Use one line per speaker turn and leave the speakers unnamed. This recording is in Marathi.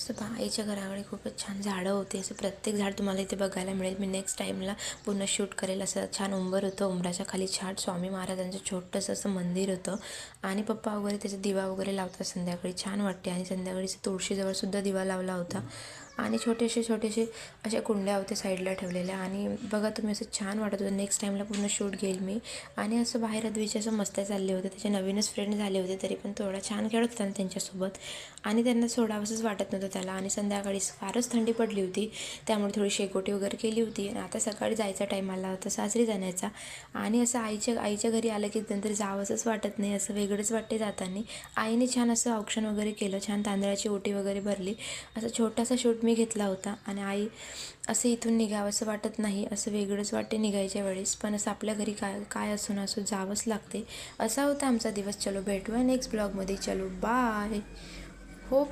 असं आईच्या घराकडे खूपच छान झाडं होती. असं प्रत्येक झाड तुम्हाला इथे बघायला मिळेल. मी नेक्स्ट टाईमला पूर्ण शूट करेल. असं छान उंबर होतं. उंबराच्या खाली छान स्वामी महाराजांचं छोटंसं असं मंदिर होतं आणि पप्पा वगैरे त्याचा दिवा वगैरे लावतात संध्याकाळी, छान वाटते. आणि संध्याकाळी तुळशीजवळसुद्धा दिवा लावला होता आणि छोटेसे अशा कुंड्या होत्या साईडला ठेवलेल्या. आणि बघा तुम्ही, असं छान वाटत होतं. नेक्स्ट टाईमला पूर्ण शूट घेईल मी. आणि असं बाहेर अद्वीचे असं मस्त चालले होते. त्याचे नवीनच फ्रेंड झाले होते, तरी पण थोडा छान खेळत होता त्यांच्यासोबत आणि त्यांना सोडावंसंच वाटत नव्हतं त्याला. आणि संध्याकाळी फारच थंडी पडली होती, त्यामुळे थोडी शेकोटी वगैरे केली होती. आणि आता सकाळी जायचा टाईम आला होता सासरी जाण्याचा. आणि असं आईच्या घरी आलं की नंतर जावंसंच वाटत नाही, असं वेगळंच वाटते जाताना. आईने छान असं औक्षण वगैरे केलं, छान तांदळाची ओटी वगैरे भरली. असं छोटासा शूट मी घेतला होता. आणि आई असं इथून निघावंसं वाटत नाही, असं वेगळंच वाटते निघायच्या वेळेस, पण असं आपल्या घरी काय असो ना असो जावंच लागते. असा होता आमचा दिवस. चलो भेटूया नेक्स्ट ब्लॉगमध्ये. चलो बाय. हो.